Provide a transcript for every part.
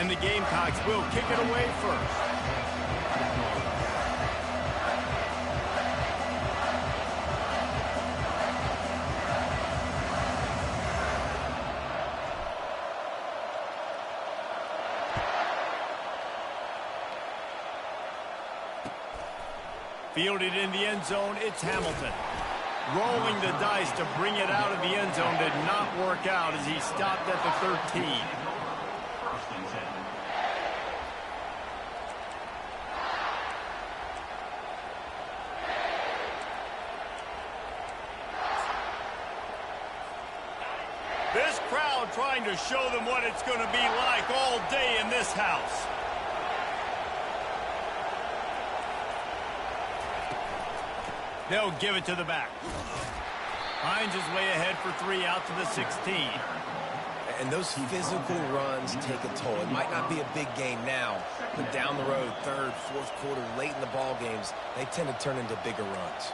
And the Gamecocks will kick it away first. Fielded in the end zone, it's Hamilton. Rolling the dice to bring it out of the end zone did not work out as he stopped at the 13. This crowd trying to show them what it's going to be like all day in this house. They'll give it to the back. Finds his way ahead for 3 out to the 16. And those physical runs take a toll. It might not be a big game now, but down the road, third, fourth quarter, late in the ball games, they tend to turn into bigger runs.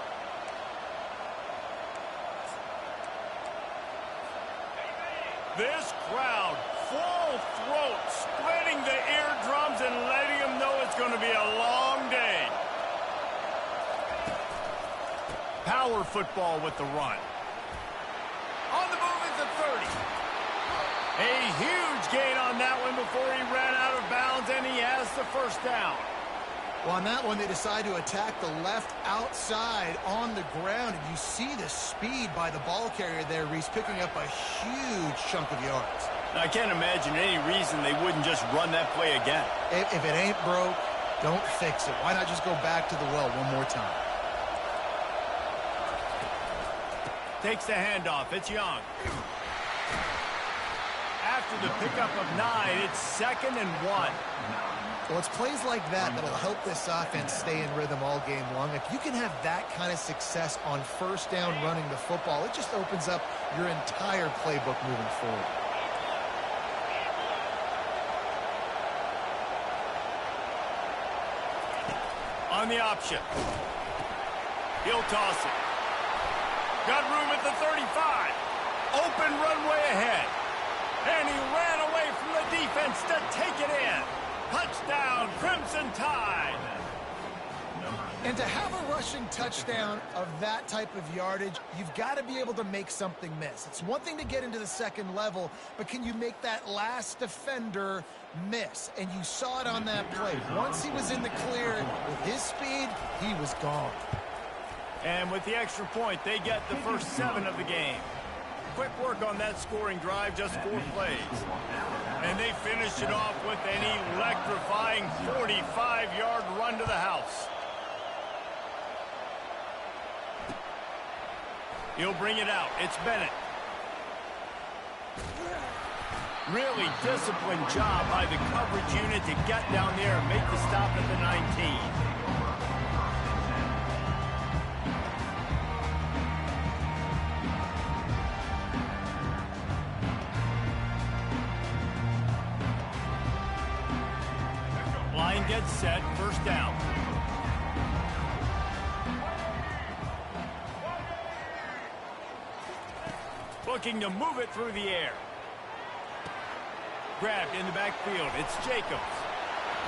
This crowd, full throat, splitting the eardrums and letting them know it's going to be a long day. Power football with the run. On the move is the 30. A huge gain on that one before he ran out of bounds, and he has the first down. Well, on that one, they decide to attack the left outside on the ground, and you see the speed by the ball carrier there, Reese, picking up a huge chunk of yards. I can't imagine any reason they wouldn't just run that play again. If it ain't broke, don't fix it. Why not just go back to the well one more time? Takes the handoff. It's Young. After the pickup of 9, it's 2nd and 1. Well, it's plays like that that'll help this offense stay in rhythm all game long. If you can have that kind of success on first down running the football, it just opens up your entire playbook moving forward. On the option. He'll toss it. Got room at the 35. Open runway ahead. And he ran away from the defense to take it in. Touchdown, Crimson Tide. And to have a rushing touchdown of that type of yardage, you've got to be able to make something miss. It's one thing to get into the second level, but can you make that last defender miss? And you saw it on that play. Once he was in the clear, with his speed, he was gone. And with the extra point, they get the first 7 of the game. Quick work on that scoring drive, just 4 plays. And they finish it off with an electrifying 45-yard run to the house. He'll bring it out. It's Bennett. Really disciplined job by the coverage unit to get down there and make the stop at the 19. Line gets set, first down. Looking to move it through the air. Grabbed in the backfield, it's Jacobs.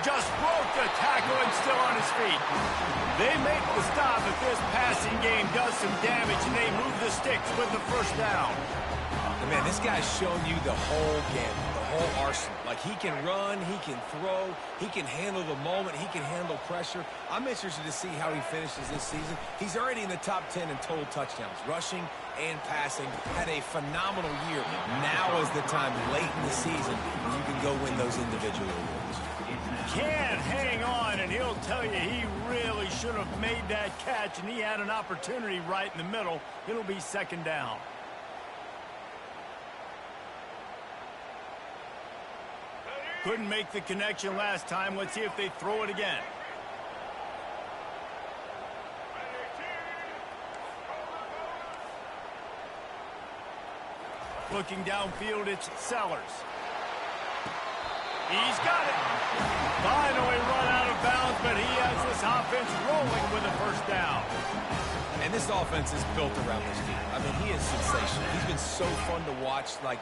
Just broke the tackle and still on his feet. They make the stop, but this passing game does some damage, and they move the sticks with the first down. And man, this guy's shown you the whole game. Whole arsenal. Like, he can run, he can throw, he can handle the moment, he can handle pressure. I'm interested to see how he finishes this season. He's already in the top 10 in total touchdowns, rushing and passing. Had a phenomenal year. Now is the time, late in the season, when you can go win those individual awards. Can't hang on, and he'll tell you he really should have made that catch, and he had an opportunity right in the middle. It'll be second down. Couldn't make the connection last time. Let's see if they throw it again. Looking downfield, it's Sellers. He's got it. Finally run out of bounds, but he has this offense rolling with a first down. And this offense is built around this dude. I mean, he is sensational. He's been so fun to watch. Like,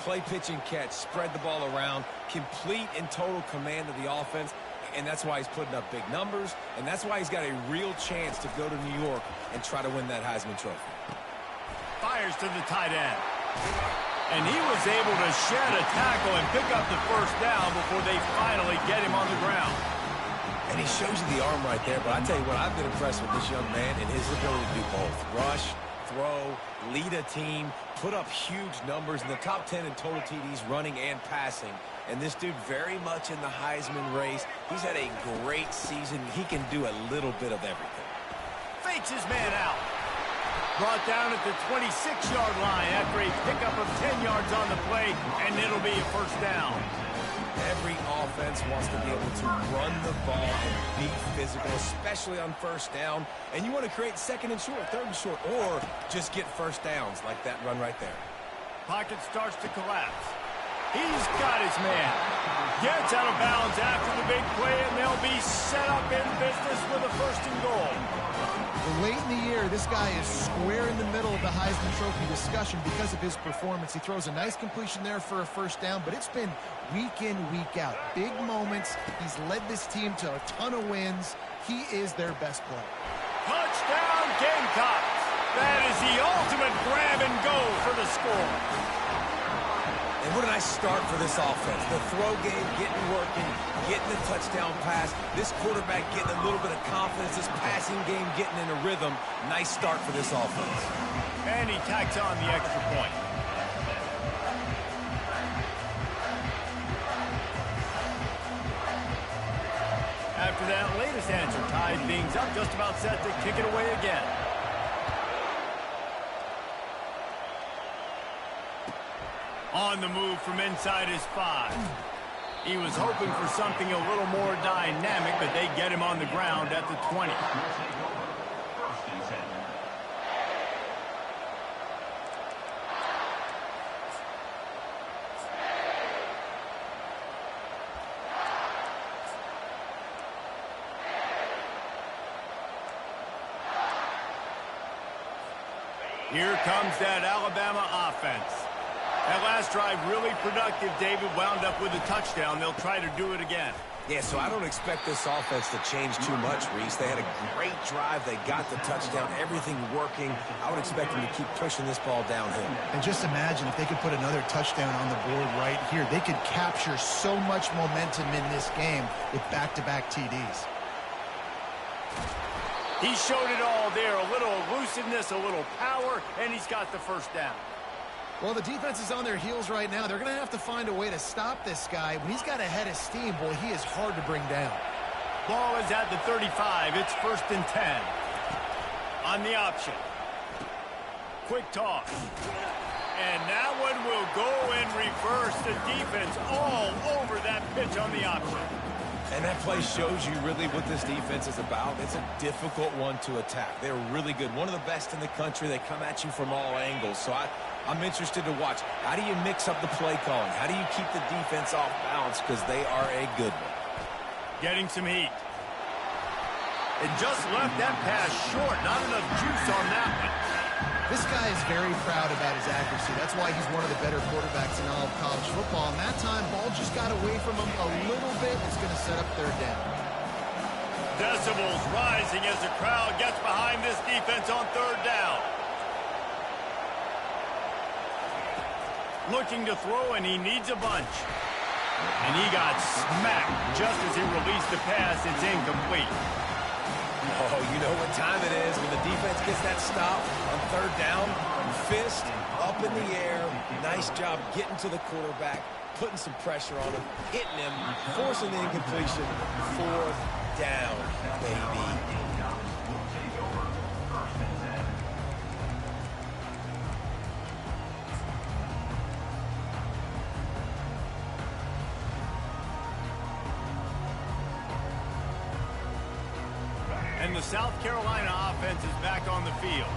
play, pitch, and catch, spread the ball around, complete and total command of the offense, and that's why he's putting up big numbers, and that's why he's got a real chance to go to New York and try to win that Heisman Trophy. Fires to the tight end. And he was able to shed a tackle and pick up the first down before they finally get him on the ground. And he shows you the arm right there, but I tell you what, I've been impressed with this young man and his ability to do both. Rush, throw, lead a team, put up huge numbers in the top 10 in total TDs running and passing. And this dude very much in the Heisman race. He's had a great season. He can do a little bit of everything. Fakes his man out. Brought down at the 26-yard line after a pickup of 10 yards on the play, and it'll be a first down. Every offense wants to be able to run the ball and be physical, especially on first down. And you want to create second and short, third and short, or just get first downs like that run right there. Pocket starts to collapse. He's got his man. Gets out of bounds after the big play, and they'll be set up in business with a first and goal. Late in the year, this guy is square in the middle of the Heisman Trophy discussion because of his performance. He throws a nice completion there for a first down, but it's been week in, week out. Big moments. He's led this team to a ton of wins. He is their best player. Touchdown, Gamecocks. That is the ultimate grab and go for the score. And what a nice start for this offense. The throw game getting working, getting the touchdown pass. This quarterback getting a little bit of confidence. This passing game getting in a rhythm. Nice start for this offense. And he tacks on the extra point. After that latest answer, tied things up, just about set to kick it away again. On the move from inside his 5. He was hoping for something a little more dynamic, but they get him on the ground at the 20. Here comes that Alabama offense. That last drive really productive. David wound up with a touchdown. They'll try to do it again. Yeah, so I don't expect this offense to change too much, Reese. They had a great drive. They got the touchdown. Everything working. I would expect them to keep pushing this ball downhill. And just imagine if they could put another touchdown on the board right here. They could capture so much momentum in this game with back-to-back TDs. He showed it all there. A little elusiveness, a little power, and he's got the first down. Well, the defense is on their heels right now. They're going to have to find a way to stop this guy. When he's got a head of steam, boy, he is hard to bring down. Ball is at the 35. It's 1st and 10. On the option. Quick toss. And that one will go in reverse. The defense all over that pitch on the option. And that play shows you really what this defense is about. It's a difficult one to attack. They're really good. One of the best in the country. They come at you from all angles. So I'm interested to watch. How do you mix up the play calling? How do you keep the defense off balance? Because they are a good one. Getting some heat. It just left that pass short. Not enough juice on that one. This guy is very proud about his accuracy. That's why he's one of the better quarterbacks in all of college football. And that time, ball just got away from him a little bit. It's going to set up 3rd down. Decibels rising as the crowd gets behind this defense on 3rd down. Looking to throw, and he needs a bunch. And he got smacked just as he released the pass. It's incomplete. Oh, you know what time it is when the defense gets that stop on 3rd down. Fist up in the air. Nice job getting to the quarterback, putting some pressure on him, hitting him, forcing the incompletion. 4th down, baby. And the South Carolina offense is back on the field.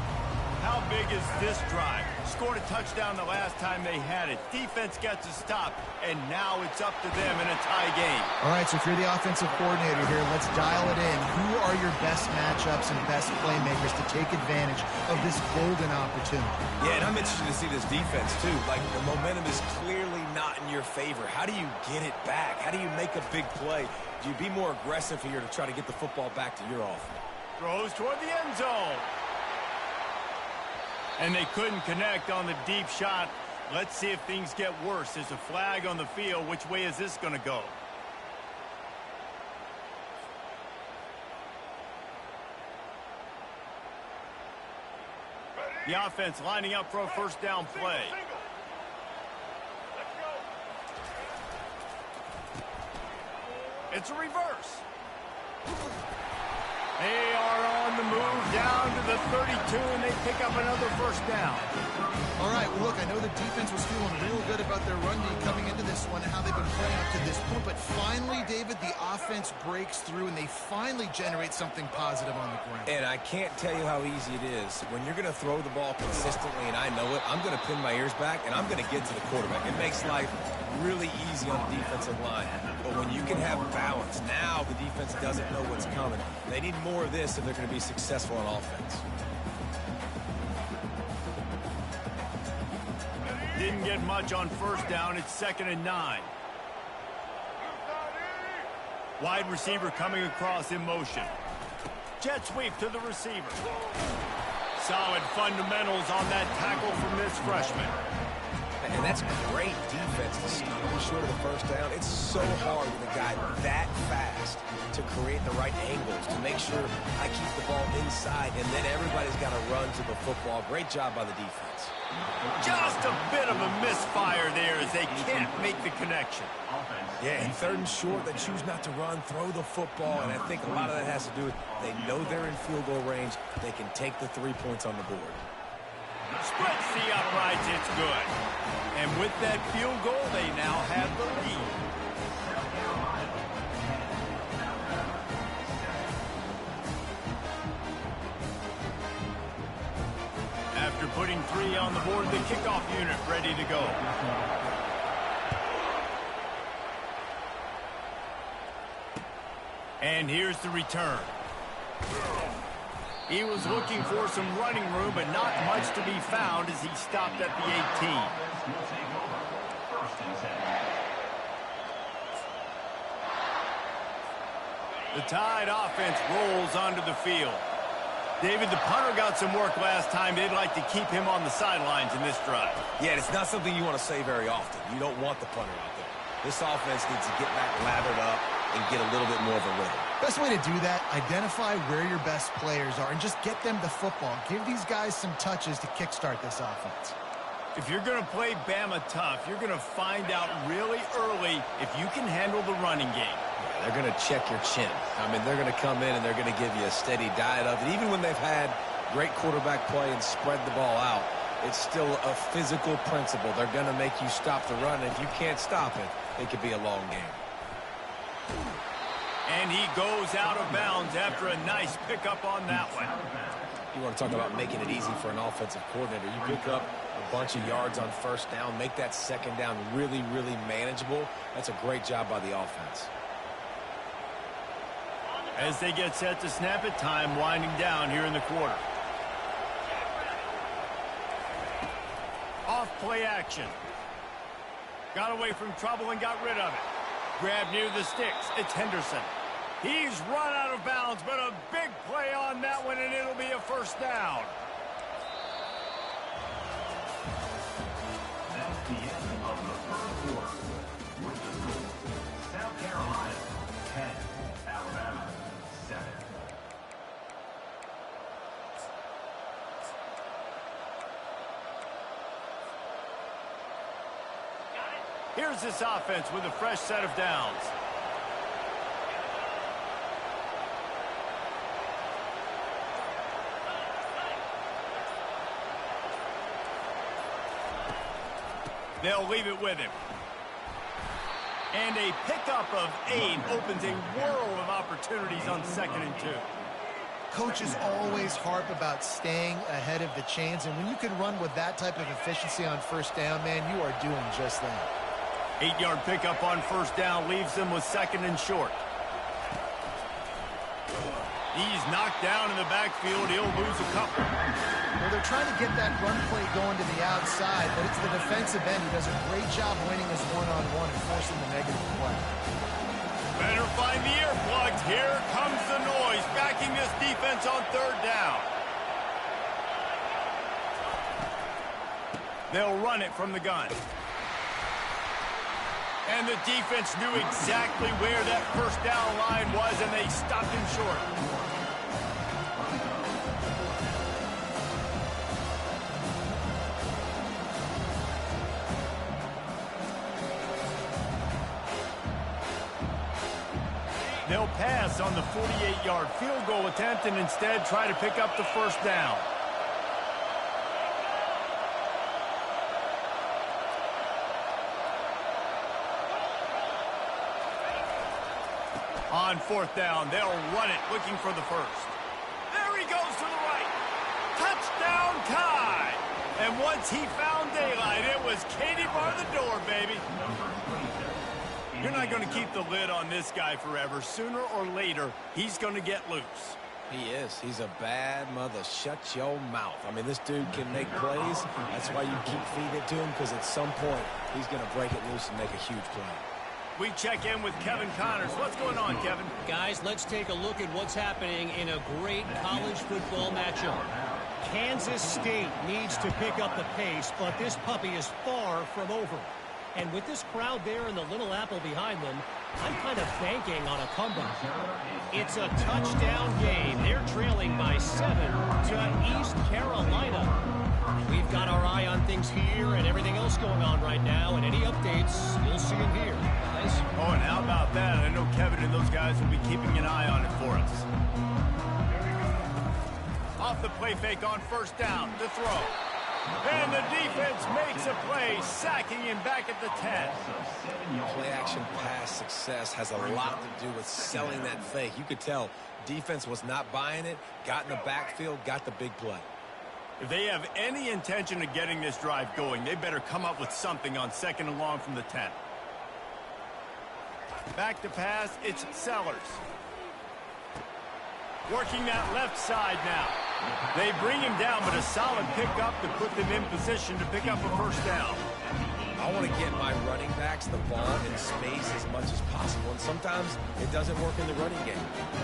How big as this drive. Scored a touchdown the last time they had it. Defense gets a stop, and now it's up to them in a tie game. All right, so if you're the offensive coordinator here, let's dial it in. Who are your best matchups and best playmakers to take advantage of this golden opportunity? Yeah, and I'm interested to see this defense, too. Like, the momentum is clearly not in your favor. How do you get it back? How do you make a big play? Do you be more aggressive here to try to get the football back to your offense? Throws toward the end zone. And they couldn't connect on the deep shot. Let's see if things get worse. There's a flag on the field. Which way is this going to go? The offense lining up for a first down play. It's a reverse. They are on the move down to the 32, and they pick up another first down. All right, well, look, I know the defense was feeling real good about their run game coming into this one and how they've been playing up to this point, but finally, David, the offense breaks through, and they finally generate something positive on the ground. And I can't tell you how easy it is. When you're going to throw the ball consistently, and I know it, I'm going to pin my ears back, and I'm going to get to the quarterback. It makes life really easy on the defensive line. But when you can have balance, now the defense doesn't know what's coming. They need more of this if they're going to be successful on offense. Didn't get much on first down. It's 2nd and 9. Wide receiver coming across in motion. Jet sweep to the receiver. Solid fundamentals on that tackle from this freshman. And that's great defense to stop him short of the first down. It's so hard with a guy that fast to create the right angles, to make sure I keep the ball inside, and then everybody's got to run to the football. Great job by the defense. Just a bit of a misfire there as they can't make the connection. Yeah, and 3rd and short, they choose not to run, throw the football, and I think a lot of that has to do with they know they're in field goal range. They can take the 3 points on the board. Splits the uprights, it's good. And with that field goal, they now have the lead. After putting 3 on the board, the kickoff unit ready to go. And here's the return. He was looking for some running room, but not much to be found as he stopped at the 18. The Tide offense rolls onto the field. David, the punter got some work last time. They'd like to keep him on the sidelines in this drive. Yeah, it's not something you want to say very often. You don't want the punter out there. This offense needs to get back lathered up and get a little bit more of a rhythm. Best way to do that, identify where your best players are and just get them the football. Give these guys some touches to kickstart this offense. If you're going to play Bama tough, you're going to find out really early if you can handle the running game. Yeah, they're going to check your chin. I mean, they're going to come in and they're going to give you a steady diet of it. Even when they've had great quarterback play and spread the ball out, it's still a physical principle. They're going to make you stop the run. And if you can't stop it, it could be a long game. And he goes out of bounds after a nice pickup on that one. You want to talk about making it easy for an offensive coordinator. You pick up a bunch of yards on first down, make that second down really, really manageable. That's a great job by the offense. As they get set to snap it, time winding down here in the quarter. Off play action. Got away from trouble and got rid of it. Grab near the sticks. It's Henderson. He's run out of bounds, but a big play on that one, and it'll be a first down. That's the end of the first quarter. With the score, South Carolina 10, Alabama 7. Here's this offense with a fresh set of downs. They'll leave it with him. And a pickup of 8 opens a world of opportunities on 2nd and 2. Coaches always harp about staying ahead of the chains, and when you can run with that type of efficiency on first down, man, you are doing just that. 8-yard pickup on first down leaves them with 2nd and short. He's knocked down in the backfield. He'll lose a couple. Well, they're trying to get that run play going to the outside, but it's the defensive end who does a great job winning his one-on-one and forcing the negative play. Better find the earplugs. Here comes the noise, backing this defense on 3rd down. They'll run it from the gun. And the defense knew exactly where that first down line was, and they stopped him short. They'll pass on the 48-yard field goal attempt and instead try to pick up the first down. On 4th down, they'll run it, looking for the first. There he goes to the right. Touchdown, Kai. And once he found daylight, it was Katie bar the door, baby. You're not going to keep the lid on this guy forever. Sooner or later, he's going to get loose. He is. He's a bad mother. Shut your mouth. I mean, this dude can make plays. That's why you keep feeding it to him, because at some point, he's going to break it loose and make a huge play. We check in with Kevin Connors. What's going on, Kevin? Guys, let's take a look at what's happening in a great college football matchup. Kansas State needs to pick up the pace, but this puppy is far from over. And with this crowd there and the Little Apple behind them, I'm kind of banking on a comeback. It's a touchdown game. They're trailing by 7 to East Carolina. We've got our eye on things here and everything else going on right now, and any updates, you'll see them here. Guys. Oh, and how about that? I know Kevin and those guys will be keeping an eye on it for us. Off the play fake on first down, the throw. And the defense makes a play, sacking him back at the 10. Play-action pass success has a lot to do with selling that fake. You could tell defense was not buying it, got in the backfield, got the big play. If they have any intention of getting this drive going, they better come up with something on 2nd and long from the 10. Back to pass, it's Sellers. Working that left side now. They bring him down, but a solid pickup to put them in position to pick up a first down. I want to get my running backs the ball in space as much as possible, and sometimes it doesn't work in the running game.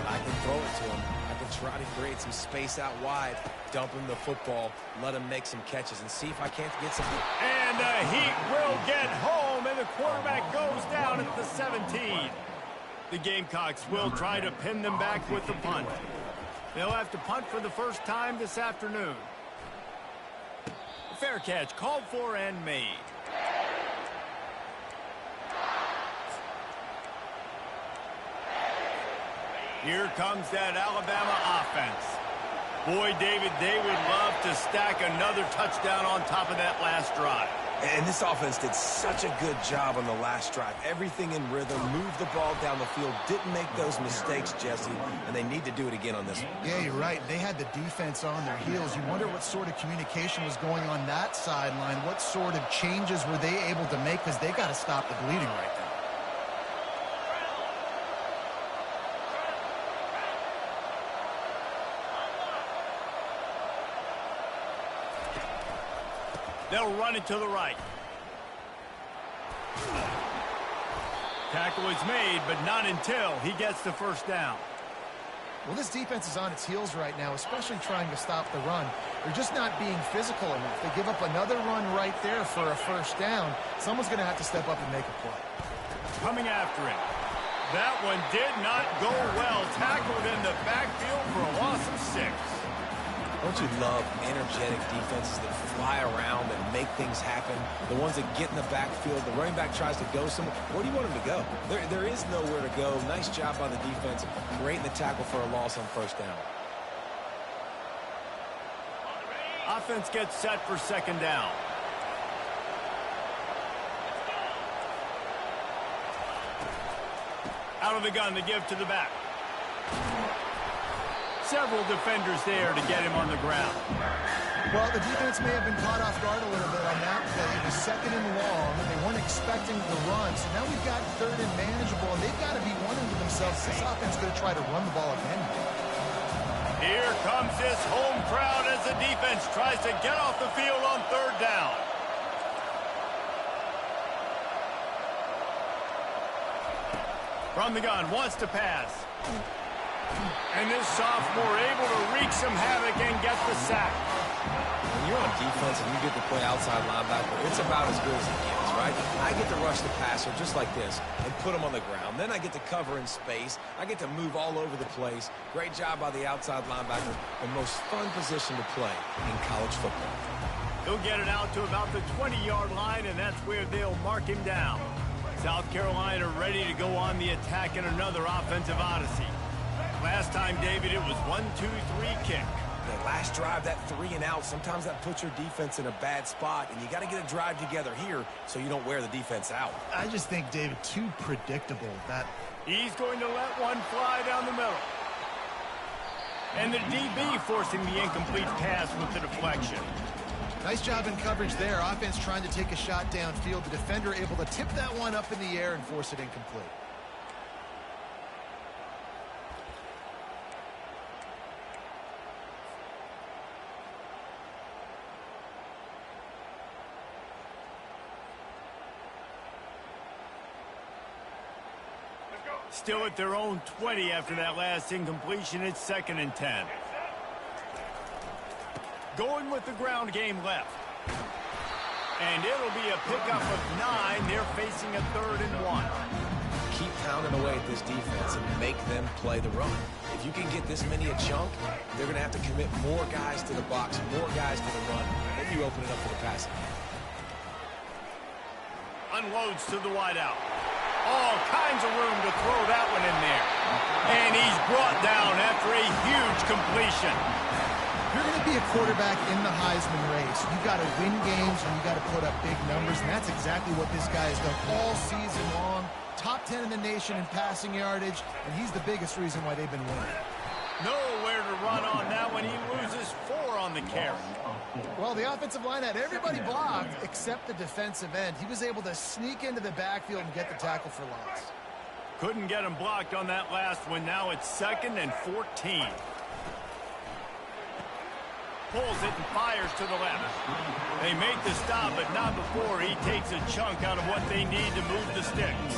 I can throw it to them. I can try to create some space out wide, dump him the football, let him make some catches, and see if I can't get some. And the Heat will get home, and the quarterback goes down at the 17. The Gamecocks will try to pin them back with the punt. They'll have to punt for the first time this afternoon. Fair catch called for and made. Here comes that Alabama offense. Boy, David, they would love to stack another touchdown on top of that last drive. And this offense did such a good job on the last drive. Everything in rhythm, moved the ball down the field, didn't make those mistakes, Jesse, and they need to do it again on this one. Yeah, you're right. They had the defense on their heels. You wonder what sort of communication was going on that sideline. What sort of changes were they able to make, because they got to stop the bleeding right now. They'll run it to the right. Tackle is made, but not until he gets the first down. Well, this defense is on its heels right now, especially trying to stop the run. They're just not being physical enough. They give up another run right there for a first down. Someone's going to have to step up and make a play. Coming after him. That one did not go well. Tackled in the backfield for a loss of 6. Don't you love energetic defenses that fly around and make things happen? The ones that get in the backfield, the running back tries to go somewhere. Where do you want him to go? There is nowhere to go. Nice job by the defense, creating the tackle for a loss on first down. Offense gets set for 2nd down. Out of the gun, they give to the back. Several defenders there to get him on the ground. Well, the defense may have been caught off guard a little bit on that play. It was second and long. They weren't expecting the run. So now we've got third and manageable, and they've got to be wondering to themselves, this offense going to try to run the ball again. Here comes this home crowd as the defense tries to get off the field on third down. From the gun, wants to pass. And this sophomore able to wreak some havoc and get the sack. When you're on defense and you get to play outside linebacker, it's about as good as it gets, right? I get to rush the passer just like this and put him on the ground. Then I get to cover in space. I get to move all over the place. Great job by the outside linebacker. The most fun position to play in college football. He'll get it out to about the 20-yard line, and that's where they'll mark him down. South Carolina ready to go on the attack in another offensive odyssey. Last time, David, it was 1-2-3 kick. The last drive, that 3 and out, sometimes that puts your defense in a bad spot, and you got to get a drive together here so you don't wear the defense out. I just think, David, too predictable. That He's going to let one fly down the middle. And the DB forcing the incomplete pass with the deflection. nice job in coverage there. Offense trying to take a shot downfield. The defender able to tip that one up in the air and force it incomplete. Still at their own 20 after that last incompletion. It's 2nd and 10. Going with the ground game left. And it'll be a pickup of 9. They're facing a 3rd and 1. Keep pounding away at this defense and make them play the run. If you can get this many a chunk, they're going to have to commit more guys to the box, more guys to the run. Then you open it up for the passing. Unloads to the wideout. All kinds of room to throw that one in there. And he's brought down after a huge completion. If you're going to be a quarterback in the Heisman race, you've got to win games and you've got to put up big numbers, and that's exactly what this guy has done all season long. Top 10 in the nation in passing yardage, and he's the biggest reason why they've been winning. Nowhere to run on that one. He loses 4 on the carry. Well, the offensive line had everybody blocked except the defensive end. He was able to sneak into the backfield and get the tackle for loss. Couldn't get him blocked on that last one. Now it's 2nd and 14. Pulls it and fires to the left. They make the stop, but not before he takes a chunk out of what they need to move the sticks.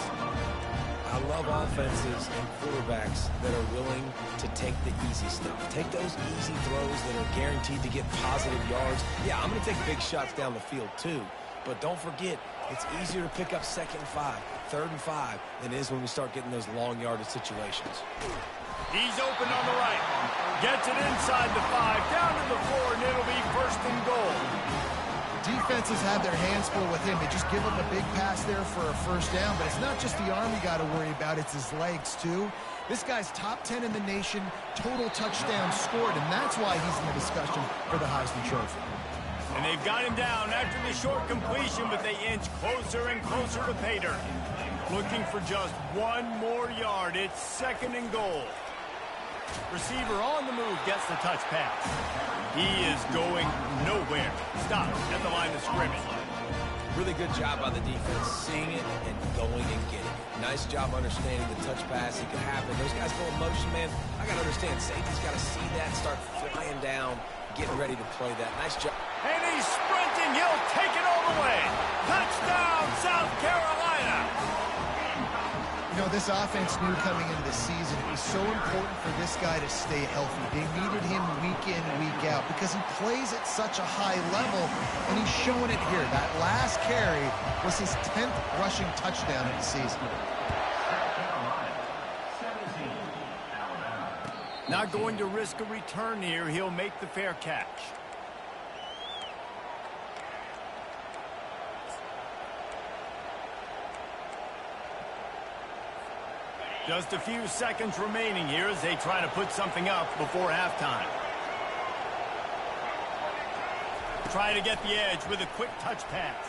I love offenses and quarterbacks that are willing to take the easy stuff. Take those easy throws that are guaranteed to get positive yards. Yeah, I'm going to take big shots down the field too. But don't forget, it's easier to pick up 2nd and 5, 3rd and 5 than it is when we start getting those long yardage situations. He's open on the right. Gets it inside the 5, down to the 4, and it'll be 1st and goal. Defenses have their hands full with him. They just give up a big pass there for a 1st down, but it's not just the arm you got to worry about, it's his legs too. This guy's top 10 in the nation, total touchdowns scored, and that's why he's in the discussion for the Heisman Trophy. And they've got him down after the short completion, but they inch closer and closer to pay dirt. Looking for just 1 more yard. It's 2nd and goal. Receiver on the move gets the touch pass. He is going nowhere. Stop at the line of scrimmage. Really good job by the defense, seeing it and going and getting it. Nice job understanding the touch pass. It can happen. Those guys go in motion, man. I got to understand, safety's got to see that, start flying down, getting ready to play that. Nice job. And he's sprinting. He'll take it all the way. Touchdown, South Carolina. You know, this offense knew coming into the season it was so important for this guy to stay healthy. They needed him week in, week out because he plays at such a high level, and he's showing it here. That last carry was his 10th rushing touchdown of the season. Not going to risk a return here. He'll make the fair catch. Just a few seconds remaining here as they try to put something up before halftime. Try to get the edge with a quick touch pass.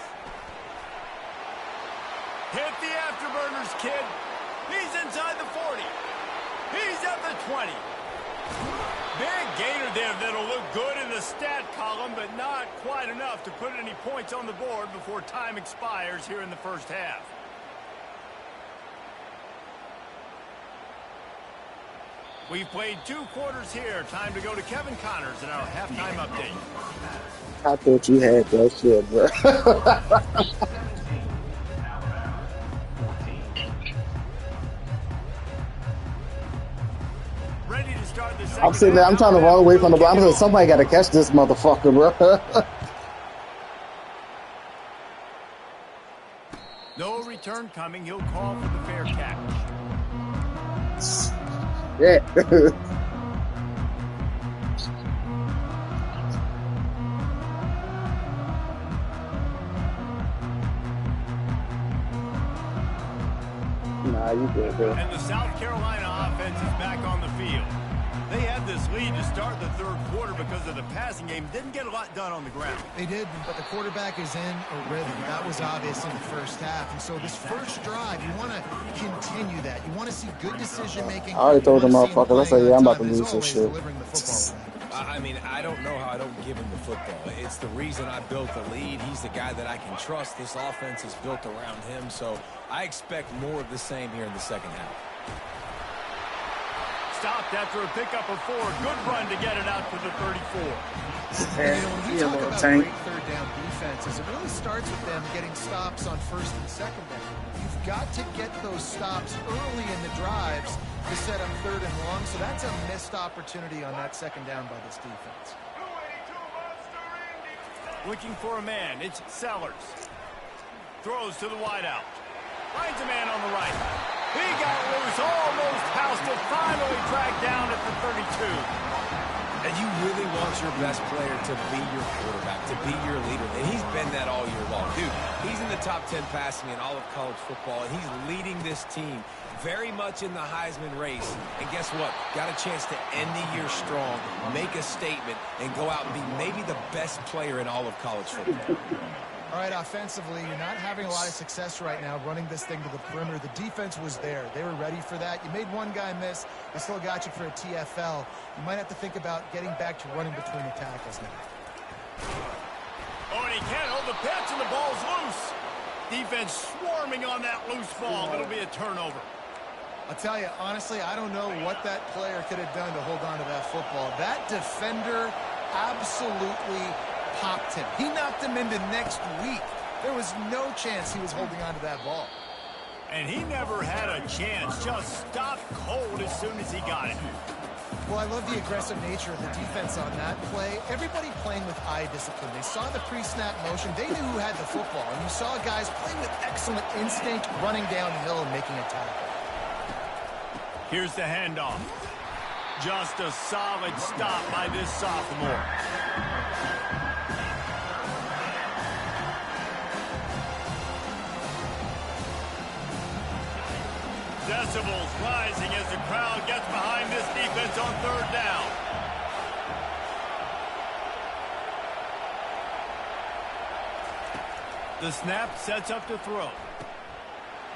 Hit the afterburners, kid. He's inside the 40. He's at the 20. Big gainer there that'll look good in the stat column, but not quite enough to put any points on the board before time expires here in the first half. We've played 2 quarters here. Time to go to Kevin Connors in our halftime update. I thought you had that shit, bro. Ready to start the second I'm sitting there, I'm trying to run away from the block. I'm saying, somebody got to catch this motherfucker, bro. No return coming. He'll call for the fair catch. Yeah. Nah, you good, bro. And the South Carolina offense is back on the field. They had this lead to start the 3rd quarter because of the passing game. Didn't get a lot done on the ground. They did, but the quarterback is in a rhythm. That was obvious in the first half. And so this first drive, you want to continue that. You want to see good decision-making. I already told the motherfucker, I said, yeah, I'm about to lose this shit. I mean, I don't know how I don't give him the football. It's the reason I built the lead. He's the guy that I can trust. This offense is built around him, so I expect more of the same here in the second half. Stopped after a pickup of 4. Good run to get it out to the 34. When you talk about great third down defenses, it really starts with them getting stops on first and second down. You've got to get those stops early in the drives to set up 3rd and long, so that's a missed opportunity on that second down by this defense. Looking for a man. It's Sellers. Throws to the wideout. Finds a man on the right. He got loose, almost housed it, finally dragged down at the 32. And you really want your best player to be your quarterback, to be your leader. And he's been that all year long. Dude, he's in the top 10 passing in all of college football, and he's leading this team very much in the Heisman race. And guess what? Got a chance to end the year strong, make a statement, and go out and be maybe the best player in all of college football. All right, offensively, you're not having a lot of success right now running this thing to the perimeter. The defense was there. They were ready for that. You made one guy miss. I still got you for a TFL. You might have to think about getting back to running between the tackles now. Oh, and he can't hold the pitch, and the ball's loose. Defense swarming on that loose ball. It'll be a turnover. I'll tell you, honestly, I don't know what that player could have done to hold on to that football. That defender absolutely popped him. He knocked him into next week. There was no chance he was holding on to that ball. And he never had a chance. Just stopped cold as soon as he got it. Well, I love the aggressive nature of the defense on that play. Everybody playing with eye discipline. They saw the pre-snap motion. They knew who had the football. And you saw guys playing with excellent instinct, running downhill and making a tackle. Here's the handoff. Just a solid stop by this sophomore. Decibels rising as the crowd gets behind this defense on 3rd down. The snap sets up to throw.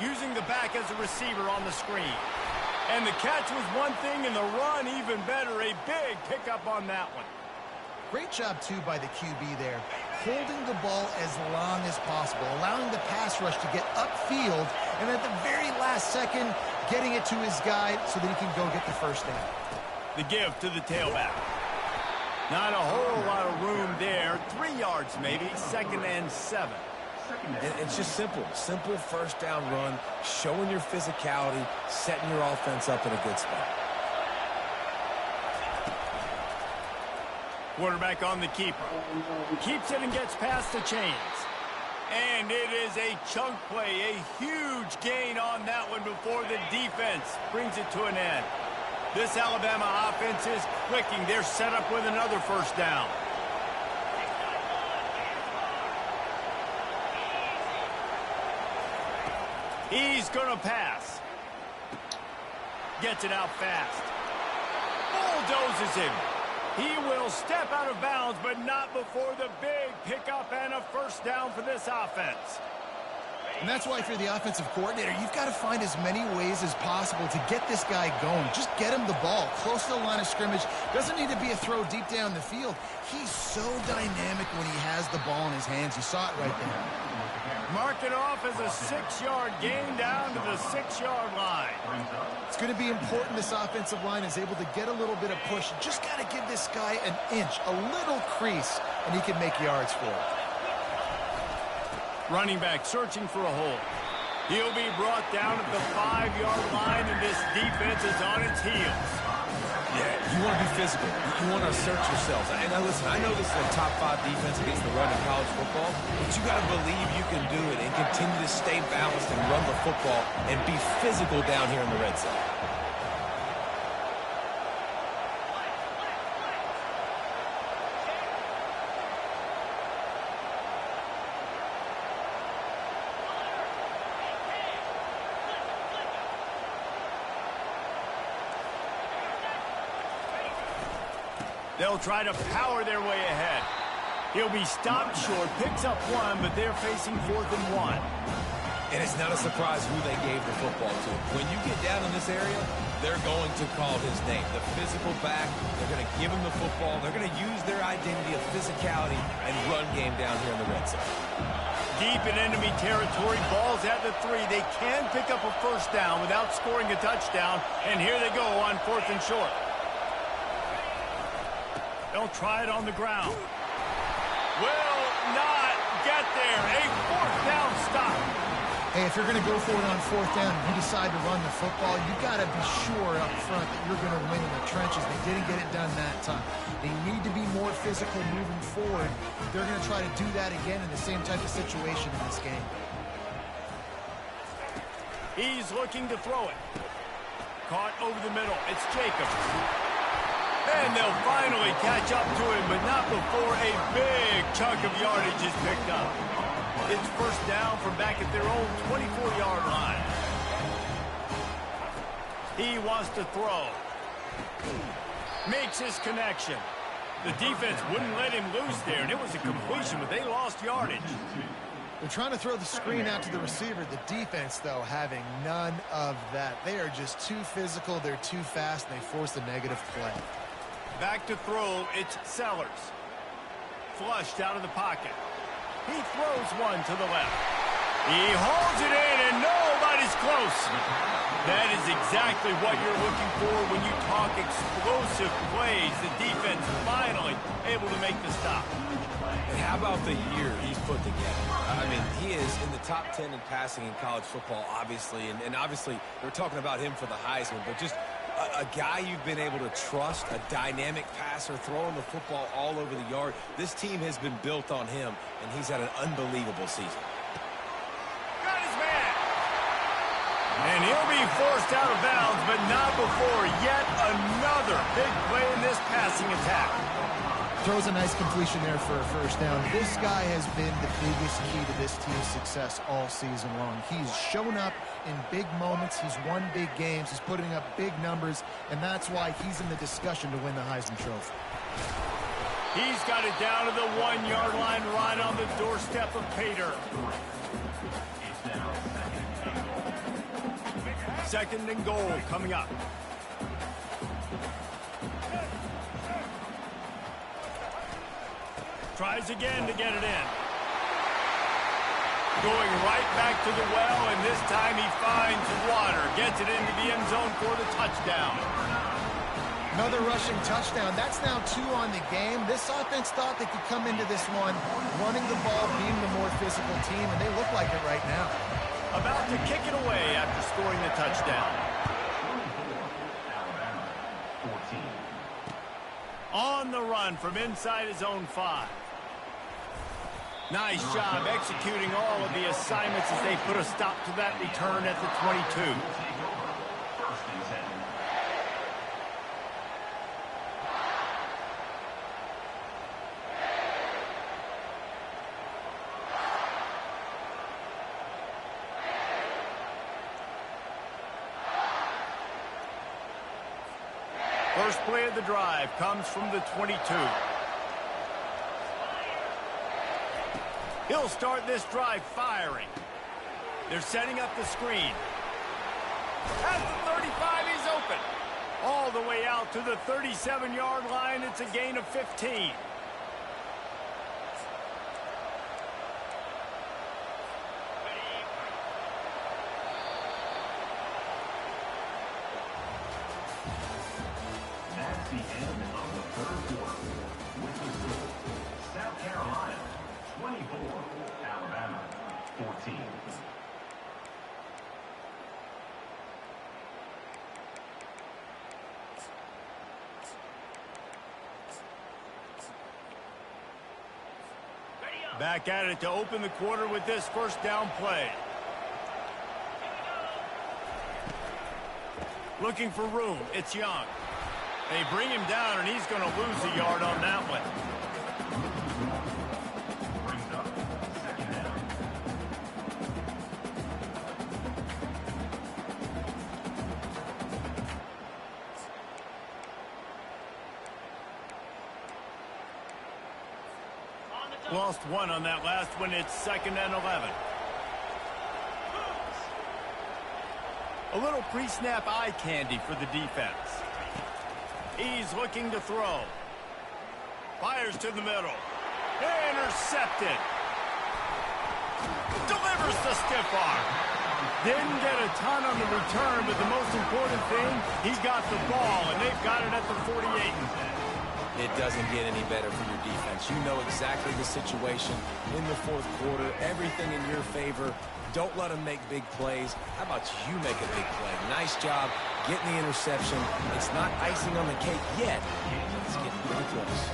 Using the back as a receiver on the screen. And the catch was one thing, and the run even better. A big pickup on that one. Great job, too, by the QB there. Holding the ball as long as possible, allowing the pass rush to get upfield, and at the very last second, getting it to his guy so that he can go get the first down. The give to the tailback. Not a whole lot of room there. 3 yards maybe, 2nd and 7. And it's just simple. Simple first down run, showing your physicality, setting your offense up in a good spot. Quarterback on the keeper. Keeps it and gets past the chains. And it is a chunk play, a huge gain on that one before the defense brings it to an end. This Alabama offense is clicking. They're set up with another first down. He's going to pass. Gets it out fast. Bulldozes him. He will step out of bounds, but not before the big pickup and a first down for this offense. And that's why if you're the offensive coordinator, you've got to find as many ways as possible to get this guy going. Just get him the ball close to the line of scrimmage. Doesn't need to be a throw deep down the field. He's so dynamic when he has the ball in his hands. You saw it right there. Mark it off as a 6-yard gain down to the 6-yard line. It's going to be important this offensive line is able to get a little bit of push. Just got to give this guy an inch, a little crease, and he can make yards for it. Running back searching for a hole. He'll be brought down at the 5-yard line, and this defense is on its heels. Yeah, you want to be physical. You want to assert yourselves. And now listen, I know this is a top 5 defense against the run in college football, but you got to believe you can do it and continue to stay balanced and run the football and be physical down here in the red zone. They'll try to power their way ahead. He'll be stopped short, picks up 1, but they're facing 4th and 1. And it's not a surprise who they gave the football to. When you get down in this area, they're going to call his name. The physical back, they're going to give him the football. They're going to use their identity of physicality and run game down here in the red zone. Deep in enemy territory, ball's at the 3. They can pick up a first down without scoring a touchdown, and here they go on 4th and short. They'll try it on the ground. Will not get there. A 4th down stop. Hey, if you're going to go for it on 4th down and you decide to run the football, you got to be sure up front that you're going to win in the trenches. They didn't get it done that time. They need to be more physical moving forward. They're going to try to do that again in the same type of situation in this game. He's looking to throw it. Caught over the middle. It's Jacobs. And they'll finally catch up to him, but not before a big chunk of yardage is picked up. It's first down from back at their own 24-yard line. He wants to throw. Makes his connection. The defense wouldn't let him loose there, and it was a completion, but they lost yardage. They're trying to throw the screen out to the receiver. The defense, though, having none of that. They are just too physical. They're too fast, and they force a negative play. Back to throw, it's Sellers. Flushed out of the pocket. He throws one to the left. He holds it in, and nobody's close. That is exactly what you're looking for when you talk explosive plays. The defense finally able to make the stop. And how about the year he's put together? I mean, he is in the top 10 in passing in college football, obviously. And obviously, we're talking about him for the Heisman, but just a guy you've been able to trust, a dynamic passer, throwing the football all over the yard. This team has been built on him, and he's had an unbelievable season. Got his man. And he'll be forced out of bounds, but not before yet another big play in this passing attack. Throws a nice completion there for a first down. This guy has been the biggest key to this team's success all season long. He's shown up in big moments. He's won big games. He's putting up big numbers, and that's why he's in the discussion to win the Heisman Trophy. He's got it down to the 1-yard line, right on the doorstep of Pater. 2nd and goal coming up. Tries again to get it in. Going right back to the well, and this time he finds water. Gets it into the end zone for the touchdown. Another rushing touchdown. That's now 2 on the game. This offense thought they could come into this one running the ball, being the more physical team, and they look like it right now. About to kick it away after scoring the touchdown. On the run from inside his own 5. Nice job executing all of the assignments as they put a stop to that return at the 22. First play of the drive comes from the 22. He'll start this drive firing. They're setting up the screen. At the 35, he's open. All the way out to the 37-yard line. It's a gain of 15. That's the end of the third quarter. With the score, South Carolina 24, Alabama 14. Back at it to open the quarter with this first down play. Looking for room. It's Young. They bring him down, and he's going to lose a yard on that one. Brings up second down. Lost one on that last one. It's 2nd and 11. A little pre-snap eye candy for the defense. He's looking to throw. Fires to the middle. Intercepted. Delivers the stiff arm. Didn't get a ton on the return, but the most important thing, he got the ball, and they've got it at the 48. It doesn't get any better for your defense. You know exactly the situation in the fourth quarter. Everything in your favor. Don't let them make big plays. How about you make a big play? Nice job getting the interception. It's not icing on the cake yet. It's getting pretty close.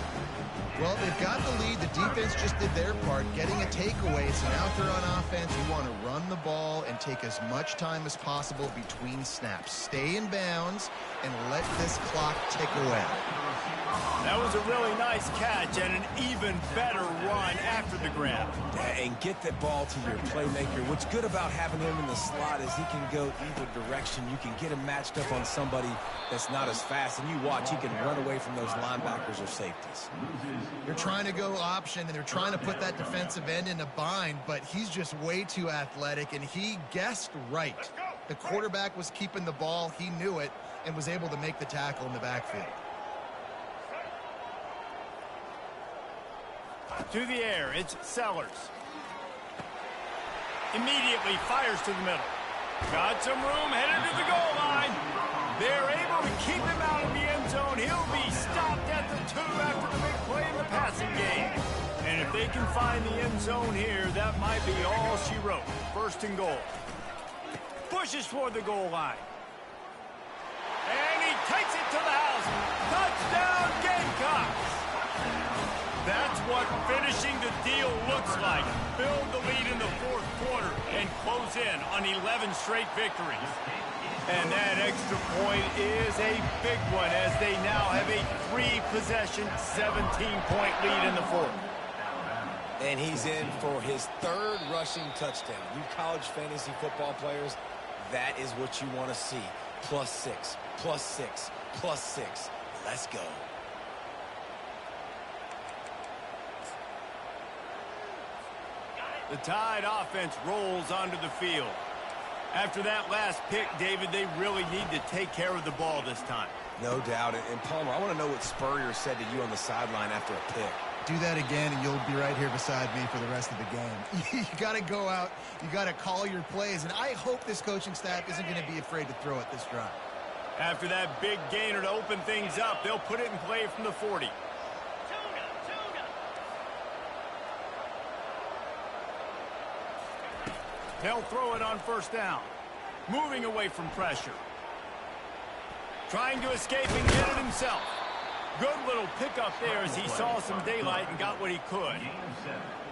Well, they've got the lead. The defense just did their part, getting a takeaway. So now if they're on offense, you want to run the ball and take as much time as possible between snaps. Stay in bounds and let this clock tick away. That was a really nice catch and an even better run after the grab. And get that ball to your playmaker. What's good about having him in the slot is he can go either direction. You can get him matched up on somebody that's not as fast, and you watch, he can run away from those linebackers or safeties. They're trying to go option, and they're trying to put that defensive end in a bind, but he's just way too athletic, and he guessed right. The quarterback was keeping the ball. He knew it and was able to make the tackle in the backfield. To the air, it's Sellers. Immediately fires to the middle. Got some room, headed to the goal line. They're able to keep him out of the end zone. He'll be stopped at the 2 after the big play in the passing game. And if they can find the end zone here, that might be all she wrote. 1st and goal. Pushes toward the goal line. And he takes it to the house. Touchdown, Gamecocks! That's what finishing the deal looks like. Build the lead in the fourth quarter and close in on 11 straight victories. And that extra point is a big one as they now have a 3-possession, 17-point lead in the fourth. And he's in for his 3rd rushing touchdown. You college fantasy football players, that is what you want to see. +6, +6, +6. Let's go. The Tide offense rolls onto the field. After that last pick, David, they really need to take care of the ball this time. No doubt. And Palmer, I want to know what Spurrier said to you on the sideline after a pick. Do that again, and you'll be right here beside me for the rest of the game. You got to go out. You got to call your plays, and I hope this coaching staff isn't going to be afraid to throw it this drive. After that big gainer to open things up, they'll put it in play from the 40. They'll throw it on 1st down. Moving away from pressure. Trying to escape and get it himself. Good little pickup there as he saw some daylight and got what he could.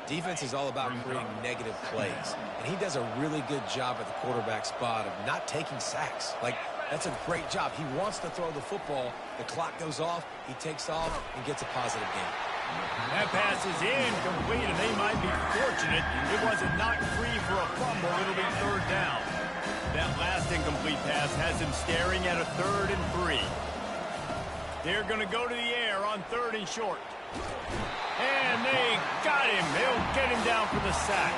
Defense is all about creating negative plays, and he does a really good job at the quarterback spot of not taking sacks. Like, that's a great job. He wants to throw the football. The clock goes off. He takes off and gets a positive gain. That pass is incomplete, and they might be fortunate it wasn't knocked free for a fumble. It'll be 3rd down. That last incomplete pass has him staring at a 3rd and 3. They're going to go to the air on 3rd and short. And they got him. They'll get him down for the sack.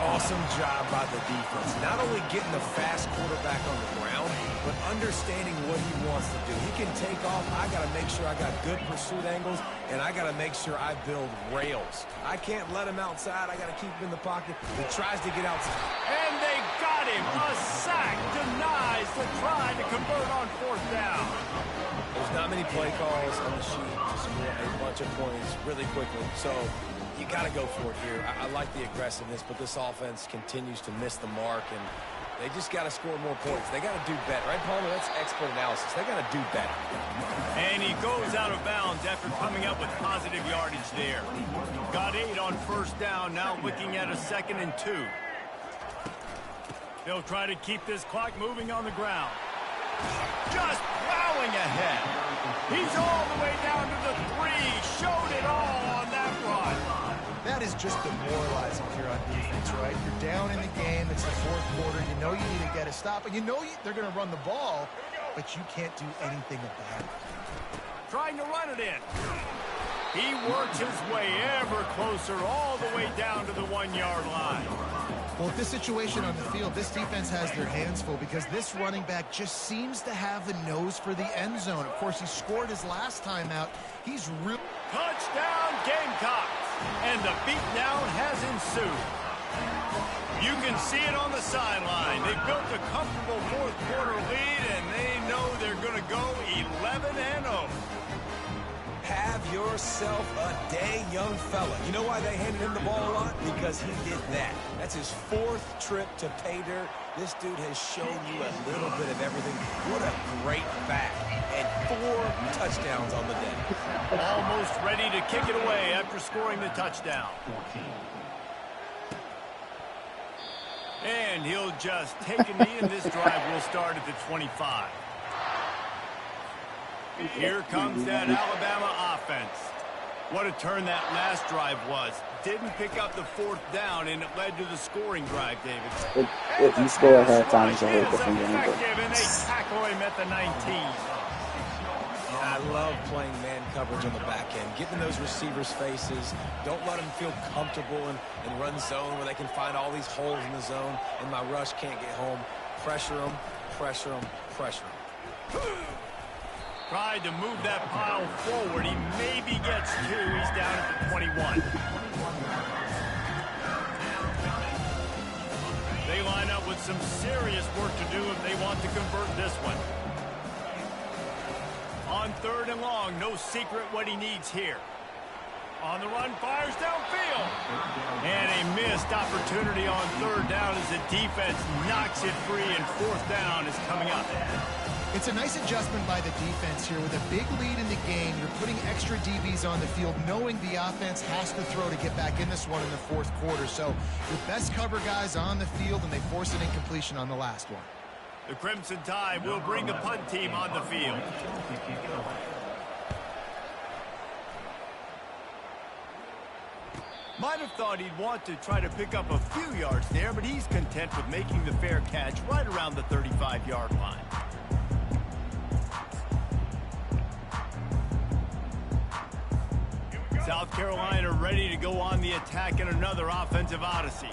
Awesome job by the defense. Not only getting the fast quarterback on the ground, but understanding what he wants to do. He can take off. I got to make sure I got good pursuit angles, and I got to make sure I build rails. I can't let him outside. I got to keep him in the pocket. He tries to get outside. And they got him. A sack denies the try to convert on 4th down. There's not many play calls on the sheet to score a bunch of points really quickly. So you got to go for it here. I like the aggressiveness, but this offense continues to miss the mark, and they just got to score more points. They got to do better. Right, Palmer? That's expert analysis. They got to do better. And he goes out of bounds after coming up with positive yardage there. Got 8 on 1st down, now looking at a 2nd and 2. They'll try to keep this clock moving on the ground. Just plowing ahead. He's all the way down to the 3. Showed it all on that run. That is just demoralizing here on defense, right? You're down in the game. It's the 4th quarter. You know you need to get a stop, and you know they're going to run the ball, but you can't do anything about it. Trying to run it in. He works his way ever closer all the way down to the 1-yard line. Well, with this situation on the field, this defense has their hands full because this running back just seems to have the nose for the end zone. Of course, he scored his last time out. He's real. Touchdown, Gamecocks! And the beatdown has ensued. You can see it on the sideline. They built a comfortable 4th quarter lead, and they know they're going to go 11-0. Have yourself a day, young fella. You know why they handed him the ball a lot? Because he did that. That's his 4th trip to pay dirt. This dude has shown you a little bit of everything. What a great back. And 4 touchdowns on the day. Almost ready to kick it away after scoring the touchdown. And he'll just take a knee, and this drive will start at the 25. Here comes that Alabama offense. What a turn that last drive was. Didn't pick up the 4th down, and it led to the scoring drive, David. If you score at halftime, it's a whole different game. And they tackle him at the 19. I love playing man coverage on the back end, getting those receivers' faces. Don't let them feel comfortable and run zone where they can find all these holes in the zone, and my rush can't get home. Pressure them, pressure them, pressure them. Tried to move that pile forward. He maybe gets 2. He's down at the 21. They line up with some serious work to do if they want to convert this one. On 3rd and long, no secret what he needs here. On the run, fires downfield. And a missed opportunity on 3rd down as the defense knocks it free, and 4th down is coming up. It's a nice adjustment by the defense here. With a big lead in the game, you're putting extra DBs on the field, knowing the offense has to throw to get back in this one in the 4th quarter. So your best cover guys on the field, and they force an incompletion on the last one. The Crimson Tide will bring the punt team on the field. Might have thought he'd want to try to pick up a few yards there, but he's content with making the fair catch right around the 35-yard line. South Carolina ready to go on the attack in another offensive odyssey.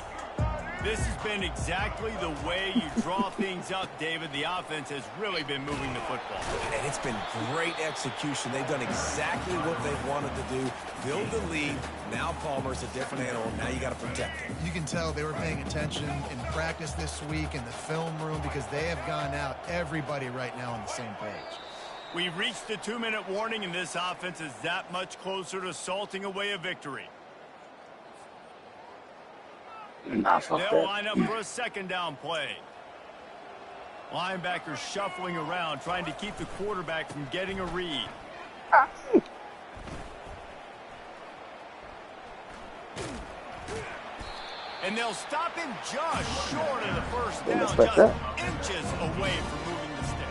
This has been exactly the way you draw things up, David. The offense has really been moving the football. And it's been great execution. They've done exactly what they've wanted to do. Build the lead. Now Palmer's a different animal. Now you got to protect him. You can tell they were paying attention in practice this week in the film room because they have gone out, everybody right now on the same page. We've reached the 2-minute warning, and this offense is that much closer to salting away a victory. They'll line up for a 2nd down play. Linebackers shuffling around, trying to keep the quarterback from getting a read. And they'll stop him just short of the 1st down, just inches away from moving the sticks.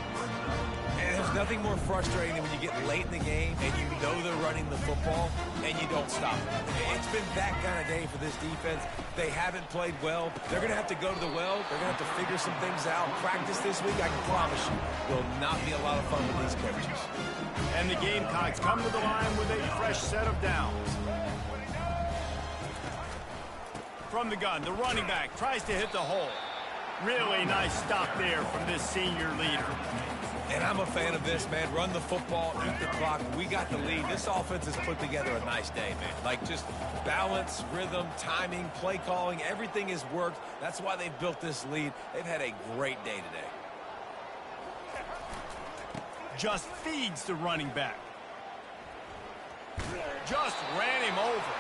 And there's nothing more frustrating than when you get late in the game and you know they're running the football and you don't stop them. It's been that kind of day for this defense. They haven't played well. They're going to have to go to the well. They're going to have to figure some things out. Practice this week, I can promise you, will not be a lot of fun with these coaches. And the Gamecocks come to the line with a fresh set of downs. From the gun, the running back tries to hit the hole. Really nice stop there from this senior leader. And I'm a fan of this, man. Run the football, eat the clock. We got the lead. This offense has put together a nice day, man. Like, just balance, rhythm, timing, play calling, everything has worked. That's why they've built this lead. They've had a great day today. Just feeds the running back. Just ran him over.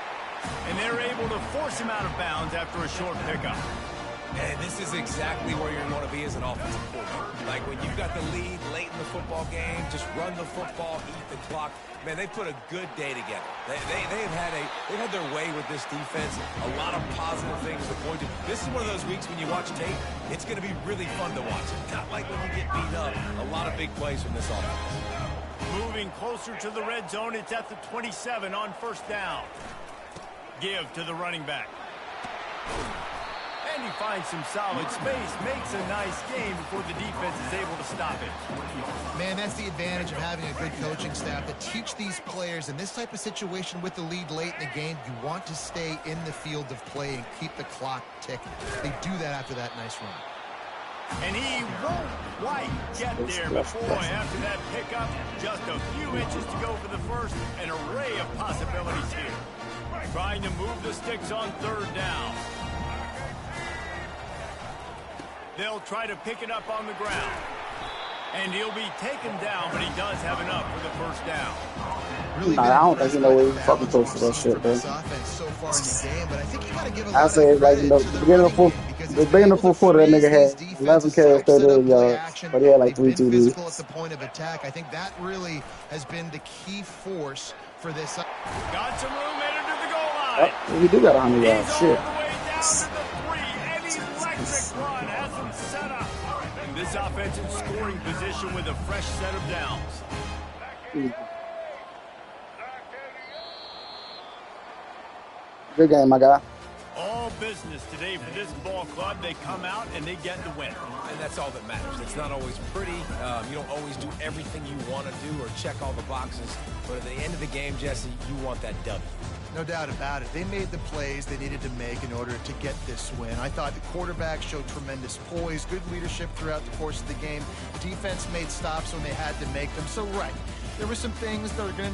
And they're able to force him out of bounds after a short pickup. And this is exactly where you want to be as an offensive coordinator. Like when you've got the lead late in the football game, just run the football, eat the clock. Man, they put a good day together. They've had their way with this defense. A lot of positive things to point to. This is one of those weeks when you watch tape, it's going to be really fun to watch. Not like when you get beat up. A lot of big plays from this offense. Moving closer to the red zone, it's at the 27 on first down. Give to the running back. And he finds some solid space, makes a nice game before the defense is able to stop it. Man, that's the advantage of having a good coaching staff that teach these players in this type of situation with the lead late in the game. You want to stay in the field of play and keep the clock ticking. They do that after that nice run. And he won't quite get there, but boy, after that pickup, just a few inches to go for the first. An array of possibilities here. Trying to move the sticks on third down. They'll try to pick it up on the ground. And he'll be taken down, but he does have enough for the first down. Nah, I don't think you know where you fucking close to that shit, man. I say, like, you know, the beginning of the fourth quarter, that nigga had 11 carries, 38 yards, but he had like 3 TDs. At the point of attack, I think that really has been the key force for this. Got some room headed to the goal line. Oh, he do got 100 yards. He's Shit. all the way down to the 3. An electric run has him set up. And this offense in scoring position with a fresh set of downs. Good game, my guy. All business today for this ball club. They come out and they get the win. And that's all that matters. It's not always pretty. You don't always do everything you want to do or check all the boxes. But at the end of the game, Jesse, you want that W. No doubt about it. They made the plays they needed to make in order to get this win. I thought the quarterback showed tremendous poise, good leadership throughout the course of the game. Defense made stops when they had to make them. So, right, there were some things that are going to